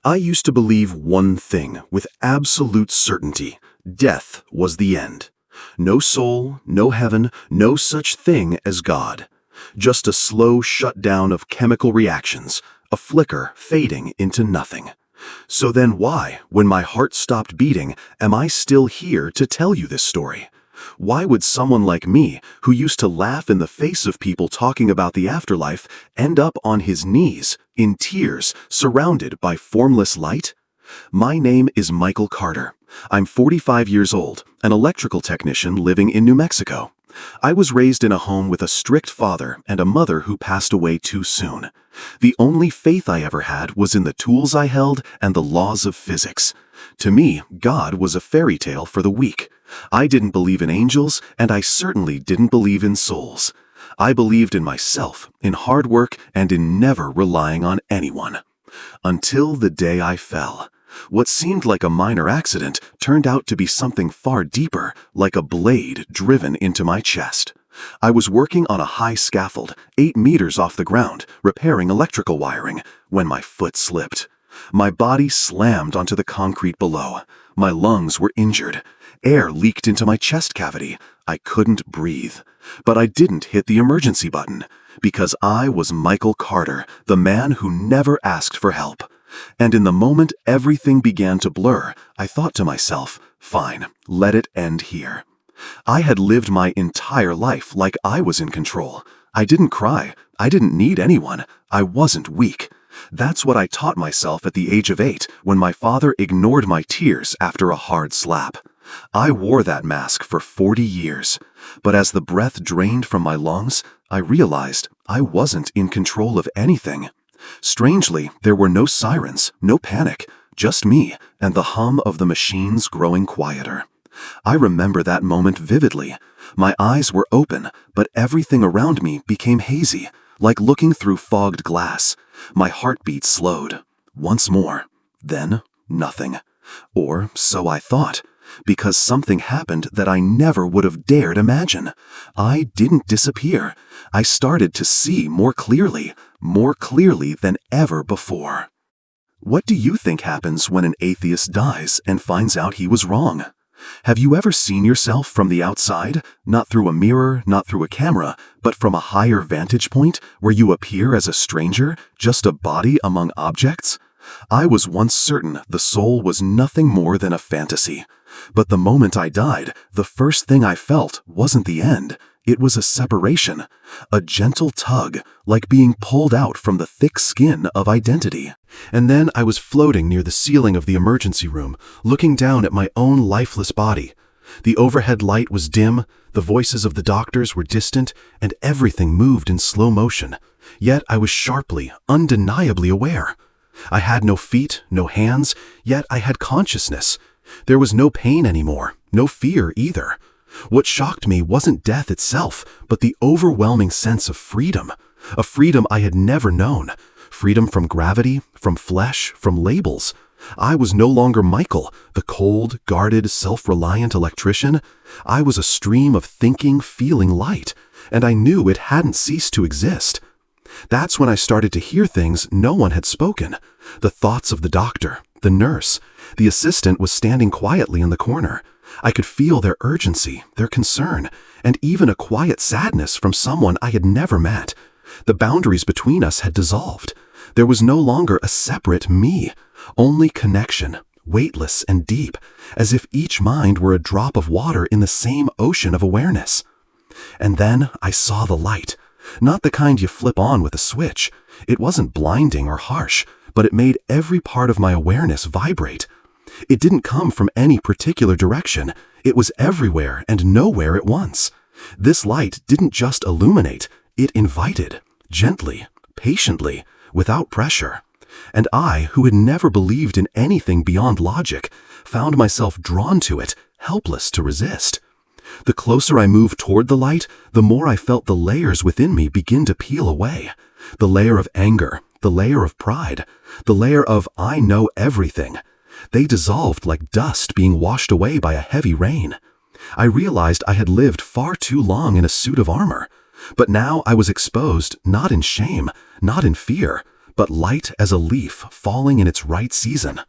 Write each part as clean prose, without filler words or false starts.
I used to believe one thing with absolute certainty: death was the end. No soul, no heaven, no such thing as God. Just a slow shutdown of chemical reactions, a flicker fading into nothing. So then why, when my heart stopped beating, am I still here to tell you this story? Why would someone like me, who used to laugh in the face of people talking about the afterlife, end up on his knees, in tears, surrounded by formless light? My name is Michael Carter. I'm 45 years old, an electrical technician living in New Mexico. I was raised in a home with a strict father and a mother who passed away too soon. The only faith I ever had was in the tools I held and the laws of physics. To me, God was a fairy tale for the weak. I didn't believe in angels, and I certainly didn't believe in souls. I believed in myself, in hard work, and in never relying on anyone. Until the day I fell. What seemed like a minor accident turned out to be something far deeper, like a blade driven into my chest. I was working on a high scaffold, 8 meters off the ground, repairing electrical wiring, when my foot slipped. My body slammed onto the concrete below. My lungs were injured. Air leaked into my chest cavity. I couldn't breathe. But I didn't hit the emergency button, because I was Michael Carter, the man who never asked for help. And in the moment everything began to blur, I thought to myself, fine, let it end here. I had lived my entire life like I was in control. I didn't cry. I didn't need anyone. I wasn't weak. That's what I taught myself at the age of 8 when my father ignored my tears after a hard slap. I wore that mask for 40 years. But as the breath drained from my lungs, I realized I wasn't in control of anything. Strangely, there were no sirens, no panic, just me and the hum of the machines growing quieter. I remember that moment vividly. My eyes were open, but everything around me became hazy, like looking through fogged glass. My heartbeat slowed. Once more. Then, nothing. Or so I thought, because something happened that I never would have dared imagine. I didn't disappear. I started to see more clearly than ever before. What do you think happens when an atheist dies and finds out he was wrong? Have you ever seen yourself from the outside, not through a mirror, not through a camera, but from a higher vantage point where you appear as a stranger, just a body among objects? I was once certain the soul was nothing more than a fantasy. But the moment I died, the first thing I felt wasn't the end. It was a separation, a gentle tug, like being pulled out from the thick skin of identity. And then I was floating near the ceiling of the emergency room, looking down at my own lifeless body. The overhead light was dim, the voices of the doctors were distant, and everything moved in slow motion. Yet I was sharply, undeniably aware. I had no feet, no hands, yet I had consciousness. There was no pain anymore, no fear either. What shocked me wasn't death itself, but the overwhelming sense of freedom. A freedom I had never known. Freedom from gravity, from flesh, from labels. I was no longer Michael, the cold, guarded, self-reliant electrician. I was a stream of thinking, feeling light, and I knew it hadn't ceased to exist. That's when I started to hear things no one had spoken. The thoughts of the doctor, the nurse. The assistant was standing quietly in the corner. I could feel their urgency, their concern, and even a quiet sadness from someone I had never met. The boundaries between us had dissolved. There was no longer a separate me, only connection, weightless and deep, as if each mind were a drop of water in the same ocean of awareness. And then I saw the light. Not the kind you flip on with a switch. It wasn't blinding or harsh, but it made every part of my awareness vibrate. It didn't come from any particular direction. It was everywhere and nowhere at once. This light didn't just illuminate, it invited, gently, patiently, without pressure. And I, who had never believed in anything beyond logic, found myself drawn to it, helpless to resist. The closer I moved toward the light, the more I felt the layers within me begin to peel away. The layer of anger, the layer of pride, the layer of I know everything. They dissolved like dust being washed away by a heavy rain. I realized I had lived far too long in a suit of armor. But now I was exposed not in shame, not in fear, but light as a leaf falling in its right season.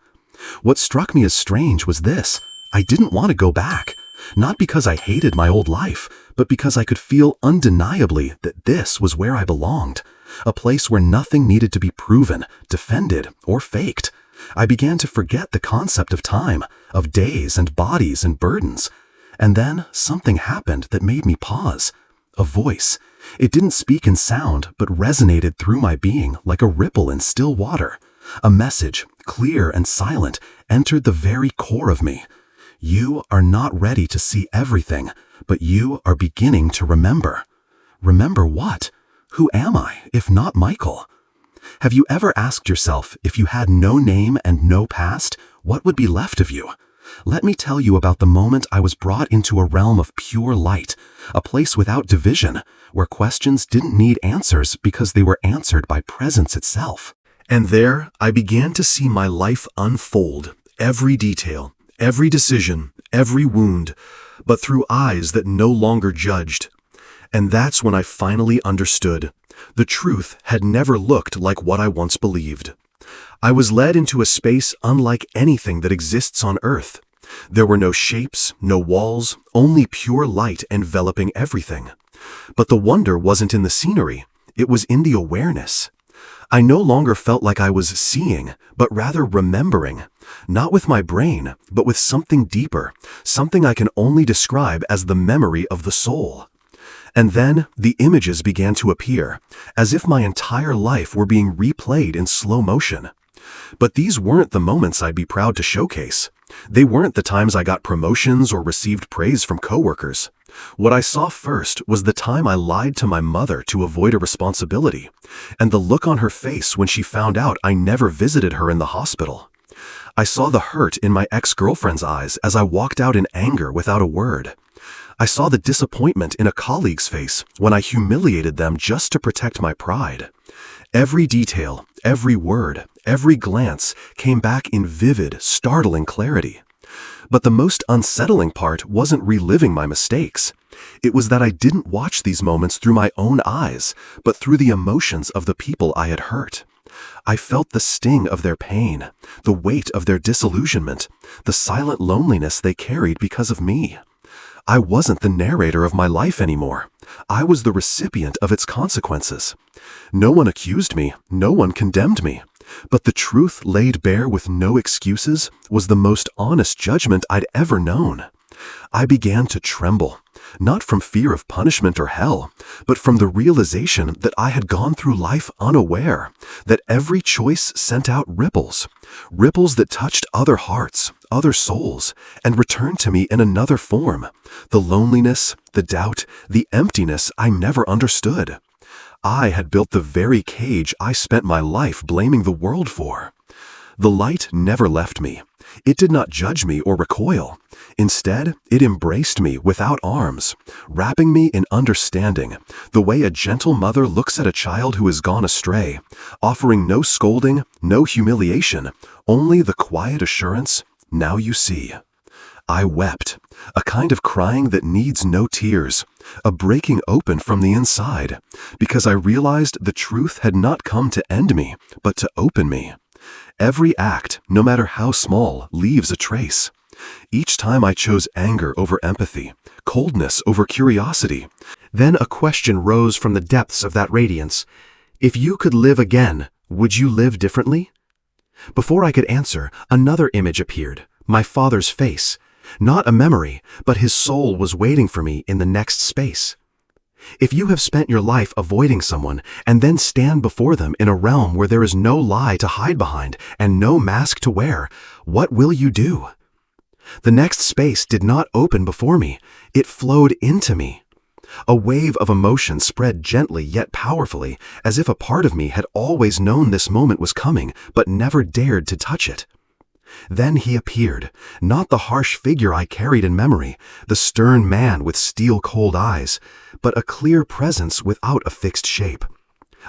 What struck me as strange was this: I didn't want to go back. Not because I hated my old life, but because I could feel undeniably that this was where I belonged. A place where nothing needed to be proven, defended, or faked. I began to forget the concept of time, of days and bodies and burdens. And then something happened that made me pause. A voice. It didn't speak in sound, but resonated through my being like a ripple in still water. A message, clear and silent, entered the very core of me. You are not ready to see everything, but you are beginning to remember. Remember what? Who am I, if not Michael? Have you ever asked yourself, if you had no name and no past, what would be left of you? Let me tell you about the moment I was brought into a realm of pure light, a place without division, where questions didn't need answers because they were answered by presence itself. And there, I began to see my life unfold, every detail, every decision, every wound, but through eyes that no longer judged. And that's when I finally understood. The truth had never looked like what I once believed. I was led into a space unlike anything that exists on Earth. There were no shapes, no walls, only pure light enveloping everything. But the wonder wasn't in the scenery, it was in the awareness. I no longer felt like I was seeing, but rather remembering. Not with my brain, but with something deeper, something I can only describe as the memory of the soul. And then the images began to appear, as if my entire life were being replayed in slow motion. But these weren't the moments I'd be proud to showcase. They weren't the times I got promotions or received praise from coworkers. What I saw first was the time I lied to my mother to avoid a responsibility, and the look on her face when she found out I never visited her in the hospital. I saw the hurt in my ex-girlfriend's eyes as I walked out in anger without a word. I saw the disappointment in a colleague's face when I humiliated them just to protect my pride. Every detail, every word, every glance came back in vivid, startling clarity. But the most unsettling part wasn't reliving my mistakes. It was that I didn't watch these moments through my own eyes, but through the emotions of the people I had hurt. I felt the sting of their pain, the weight of their disillusionment, the silent loneliness they carried because of me. I wasn't the narrator of my life anymore. I was the recipient of its consequences. No one accused me, no one condemned me. But the truth laid bare with no excuses was the most honest judgment I'd ever known. I began to tremble, not from fear of punishment or hell, but from the realization that I had gone through life unaware, that every choice sent out ripples, ripples that touched other hearts, other souls, and returned to me in another form, the loneliness, the doubt, the emptiness I never understood. I had built the very cage I spent my life blaming the world for. The light never left me. It did not judge me or recoil. Instead, it embraced me without arms, wrapping me in understanding, the way a gentle mother looks at a child who has gone astray, offering no scolding, no humiliation, only the quiet assurance, "Now you see." I wept, a kind of crying that needs no tears, a breaking open from the inside, because I realized the truth had not come to end me, but to open me. Every act, no matter how small, leaves a trace. Each time I chose anger over empathy, coldness over curiosity. Then a question rose from the depths of that radiance. If you could live again, would you live differently? Before I could answer, another image appeared, my father's face. Not a memory, but his soul was waiting for me in the next space. If you have spent your life avoiding someone and then stand before them in a realm where there is no lie to hide behind and no mask to wear, what will you do? The next space did not open before me, it flowed into me. A wave of emotion spread gently yet powerfully, as if a part of me had always known this moment was coming, but never dared to touch it. Then he appeared, not the harsh figure I carried in memory, the stern man with steel-cold eyes, but a clear presence without a fixed shape.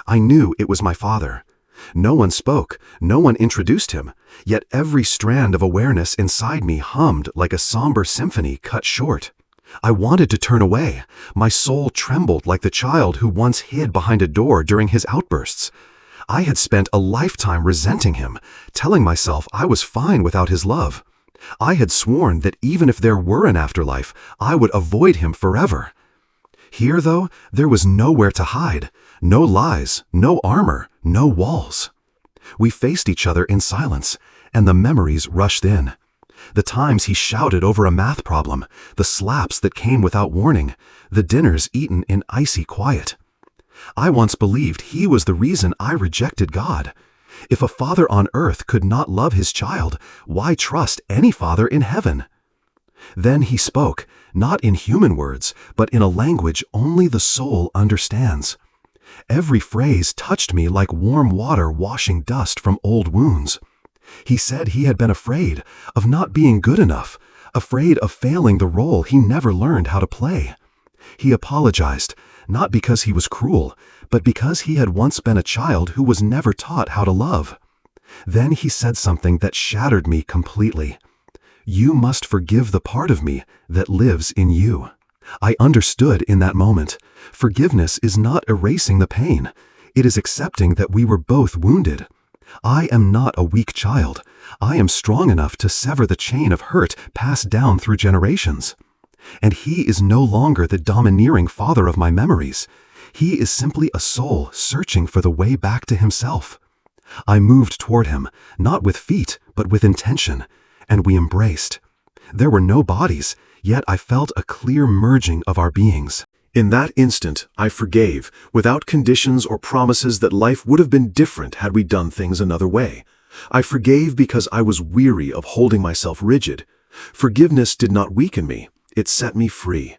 I knew it was my father. No one spoke, no one introduced him, yet every strand of awareness inside me hummed like a somber symphony cut short. I wanted to turn away. My soul trembled like the child who once hid behind a door during his outbursts. I had spent a lifetime resenting him, telling myself I was fine without his love. I had sworn that even if there were an afterlife, I would avoid him forever. Here, though, there was nowhere to hide. No lies, no armor, no walls. We faced each other in silence, and the memories rushed in. The times he shouted over a math problem, the slaps that came without warning, the dinners eaten in icy quiet. I once believed he was the reason I rejected God. If a father on earth could not love his child, why trust any father in heaven? Then he spoke, not in human words, but in a language only the soul understands. Every phrase touched me like warm water washing dust from old wounds. He said he had been afraid of not being good enough, afraid of failing the role he never learned how to play. He apologized, not because he was cruel, but because he had once been a child who was never taught how to love. Then he said something that shattered me completely. "You must forgive the part of me that lives in you." I understood in that moment. Forgiveness is not erasing the pain. It is accepting that we were both wounded. I am not a weak child. I am strong enough to sever the chain of hurt passed down through generations. And he is no longer the domineering father of my memories. He is simply a soul searching for the way back to himself. I moved toward him, not with feet, but with intention, and we embraced. There were no bodies, yet I felt a clear merging of our beings. In that instant, I forgave, without conditions or promises that life would have been different had we done things another way. I forgave because I was weary of holding myself rigid. Forgiveness did not weaken me, it set me free.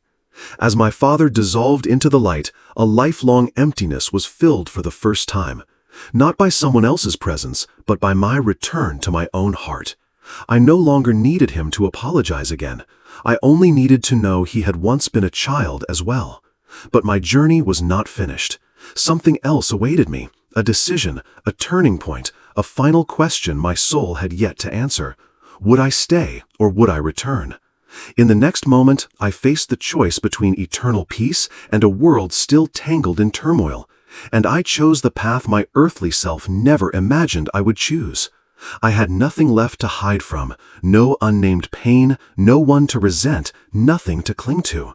As my father dissolved into the light, a lifelong emptiness was filled for the first time, not by someone else's presence, but by my return to my own heart. I no longer needed him to apologize again. I only needed to know he had once been a child as well. But my journey was not finished. Something else awaited me, a decision, a turning point, a final question my soul had yet to answer. Would I stay or would I return? In the next moment, I faced the choice between eternal peace and a world still tangled in turmoil, and I chose the path my earthly self never imagined I would choose. I had nothing left to hide from, no unnamed pain, no one to resent, nothing to cling to.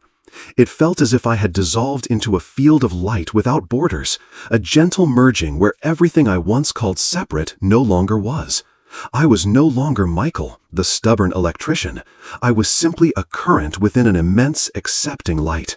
It felt as if I had dissolved into a field of light without borders, a gentle merging where everything I once called separate no longer was. I was no longer Michael, the stubborn electrician. I was simply a current within an immense, accepting light.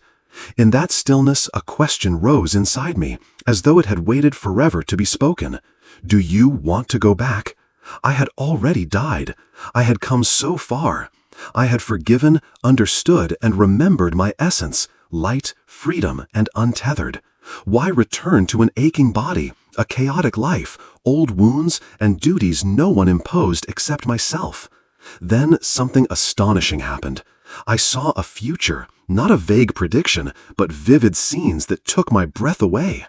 In that stillness, a question rose inside me, as though it had waited forever to be spoken. Do you want to go back? I had already died. I had come so far. I had forgiven, understood, and remembered my essence, light, freedom, and untethered. Why return to an aching body, a chaotic life, old wounds, and duties no one imposed except myself? Then something astonishing happened. I saw a future, not a vague prediction, but vivid scenes that took my breath away.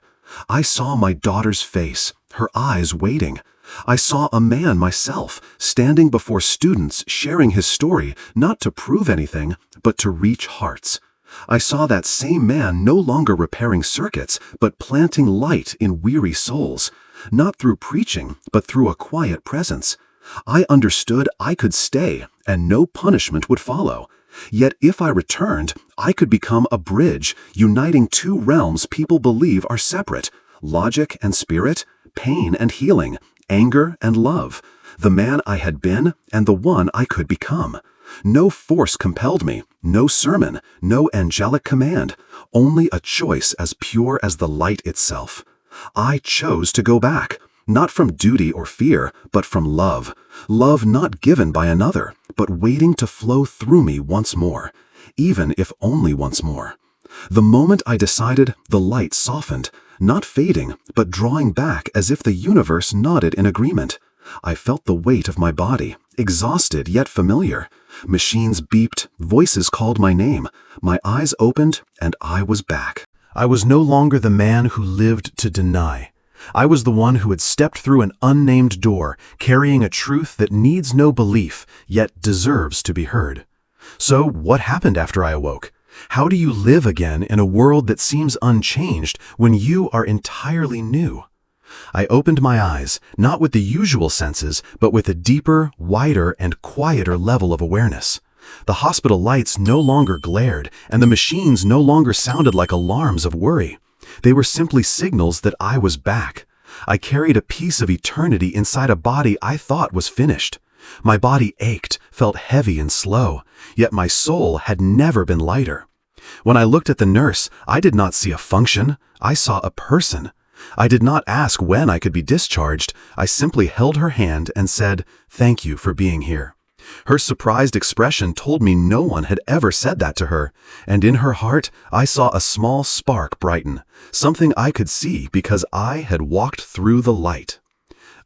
I saw my daughter's face, her eyes waiting. I saw a man myself, standing before students sharing his story, not to prove anything, but to reach hearts. I saw that same man no longer repairing circuits, but planting light in weary souls, not through preaching, but through a quiet presence. I understood I could stay, and no punishment would follow. Yet if I returned, I could become a bridge, uniting two realms people believe are separate, logic and spirit, pain and healing, anger and love, the man I had been and the one I could become. No force compelled me, no sermon, no angelic command, only a choice as pure as the light itself. I chose to go back, not from duty or fear, but from love. Love not given by another, but waiting to flow through me once more, even if only once more. The moment I decided, the light softened, not fading, but drawing back as if the universe nodded in agreement. I felt the weight of my body, exhausted yet familiar. Machines beeped, voices called my name. My eyes opened, and I was back. I was no longer the man who lived to deny. I was the one who had stepped through an unnamed door, carrying a truth that needs no belief, yet deserves to be heard. So, what happened after I awoke? How do you live again in a world that seems unchanged when you are entirely new? I opened my eyes, not with the usual senses, but with a deeper, wider, and quieter level of awareness. The hospital lights no longer glared, and the machines no longer sounded like alarms of worry. They were simply signals that I was back. I carried a piece of eternity inside a body I thought was finished. My body ached, felt heavy and slow, yet my soul had never been lighter. When I looked at the nurse, I did not see a function, I saw a person. I did not ask when I could be discharged, I simply held her hand and said, "Thank you for being here." Her surprised expression told me no one had ever said that to her, and in her heart I saw a small spark brighten, something I could see because I had walked through the light.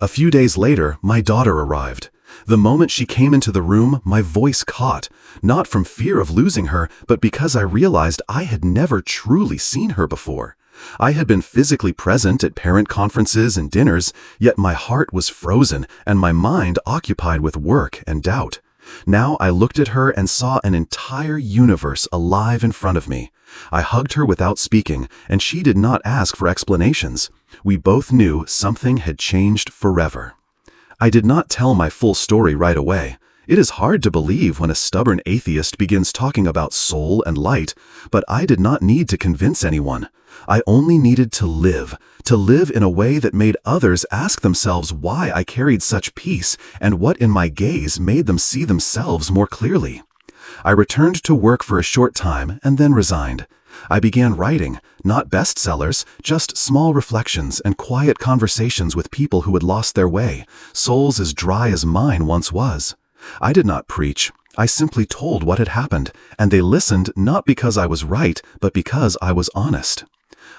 A few days later, my daughter arrived. The moment she came into the room, my voice caught, not from fear of losing her, but because I realized I had never truly seen her before. I had been physically present at parent conferences and dinners, yet my heart was frozen and my mind occupied with work and doubt. Now I looked at her and saw an entire universe alive in front of me. I hugged her without speaking, and she did not ask for explanations. We both knew something had changed forever. I did not tell my full story right away. It is hard to believe when a stubborn atheist begins talking about soul and light, but I did not need to convince anyone. I only needed to live in a way that made others ask themselves why I carried such peace and what in my gaze made them see themselves more clearly. I returned to work for a short time and then resigned. I began writing, not bestsellers, just small reflections and quiet conversations with people who had lost their way, souls as dry as mine once was. I did not preach. I simply told what had happened, and they listened not because I was right, but because I was honest.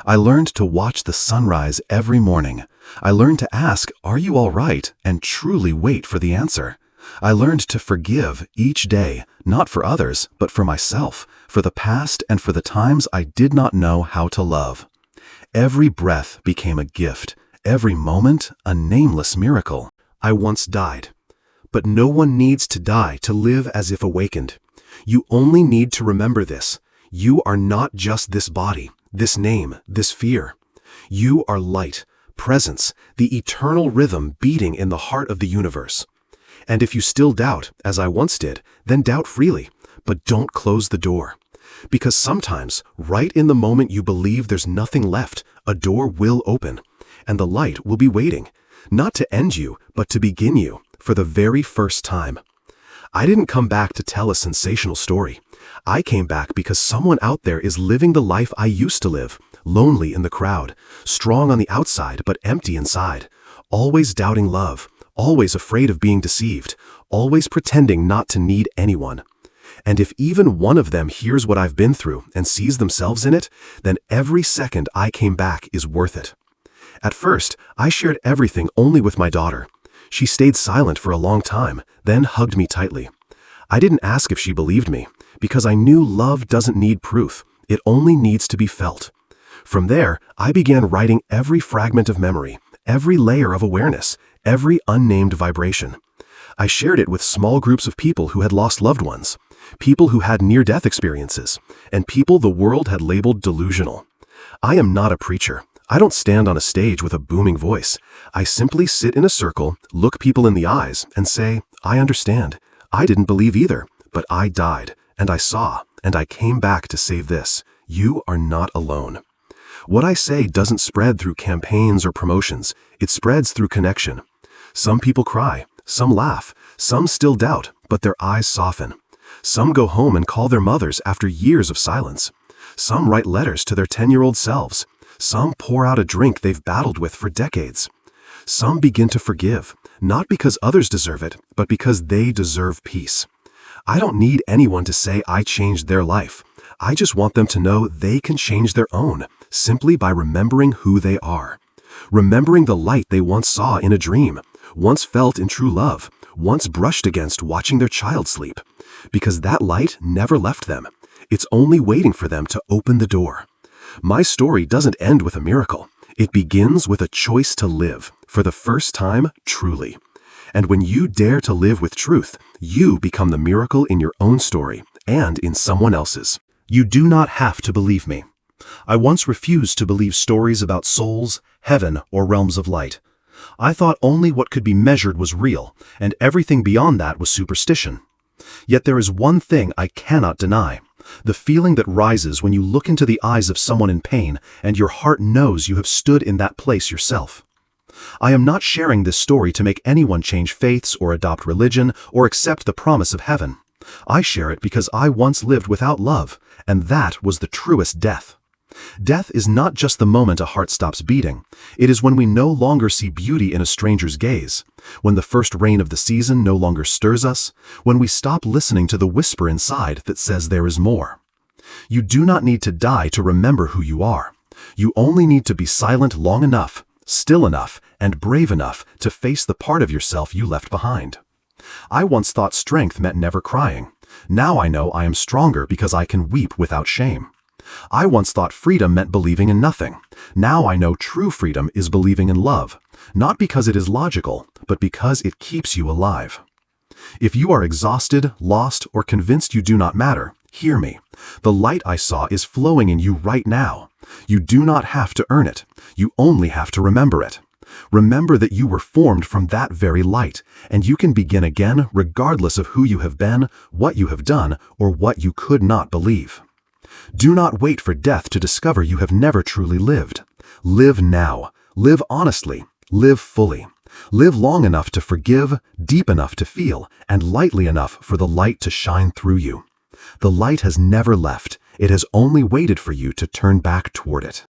I learned to watch the sunrise every morning. I learned to ask, "Are you all right?" and truly wait for the answer. I learned to forgive each day, not for others, but for myself, for the past and for the times I did not know how to love. Every breath became a gift, every moment a nameless miracle. I once died. But no one needs to die to live as if awakened. You only need to remember this. You are not just this body, this name, this fear. You are light, presence, the eternal rhythm beating in the heart of the universe. And if you still doubt, as I once did, then doubt freely, but don't close the door. Because sometimes, right in the moment you believe there's nothing left, a door will open, and the light will be waiting, not to end you, but to begin you. For the very first time. I didn't come back to tell a sensational story. I came back because someone out there is living the life I used to live, lonely in the crowd, strong on the outside but empty inside, always doubting love, always afraid of being deceived, always pretending not to need anyone. And if even one of them hears what I've been through and sees themselves in it, then every second I came back is worth it. At first, I shared everything only with my daughter. She stayed silent for a long time, then hugged me tightly. I didn't ask if she believed me, because I knew love doesn't need proof. It only needs to be felt. From there, I began writing every fragment of memory, every layer of awareness, every unnamed vibration. I shared it with small groups of people who had lost loved ones, people who had near-death experiences, and people the world had labeled delusional. I am not a preacher. I don't stand on a stage with a booming voice. I simply sit in a circle, look people in the eyes, and say, "I understand. I didn't believe either, but I died, and I saw, and I came back to save this. You are not alone." What I say doesn't spread through campaigns or promotions. It spreads through connection. Some people cry, some laugh, some still doubt, but their eyes soften. Some go home and call their mothers after years of silence. Some write letters to their 10-year-old selves. Some pour out a drink they've battled with for decades. Some begin to forgive, not because others deserve it, but because they deserve peace. I don't need anyone to say I changed their life. I just want them to know they can change their own, simply by remembering who they are. Remembering the light they once saw in a dream, once felt in true love, once brushed against watching their child sleep. Because that light never left them. It's only waiting for them to open the door. My story doesn't end with a miracle. It begins with a choice to live, for the first time, truly. And when you dare to live with truth, you become the miracle in your own story and in someone else's. You do not have to believe me. I once refused to believe stories about souls, heaven, or realms of light. I thought only what could be measured was real, and everything beyond that was superstition. Yet there is one thing I cannot deny: the feeling that rises when you look into the eyes of someone in pain and your heart knows you have stood in that place yourself. I am not sharing this story to make anyone change faiths or adopt religion or accept the promise of heaven. I share it because I once lived without love, and that was the truest death. Death is not just the moment a heart stops beating. It is when we no longer see beauty in a stranger's gaze, when the first rain of the season no longer stirs us, when we stop listening to the whisper inside that says there is more. You do not need to die to remember who you are. You only need to be silent long enough, still enough, and brave enough to face the part of yourself you left behind. I once thought strength meant never crying. Now I know I am stronger because I can weep without shame. I once thought freedom meant believing in nothing. Now I know true freedom is believing in love, not because it is logical, but because it keeps you alive. If you are exhausted, lost, or convinced you do not matter, hear me. The light I saw is flowing in you right now. You do not have to earn it. You only have to remember it. Remember that you were formed from that very light, and you can begin again regardless of who you have been, what you have done, or what you could not believe. Do not wait for death to discover you have never truly lived. Live now. Live honestly. Live fully. Live long enough to forgive, deep enough to feel, and lightly enough for the light to shine through you. The light has never left. It has only waited for you to turn back toward it.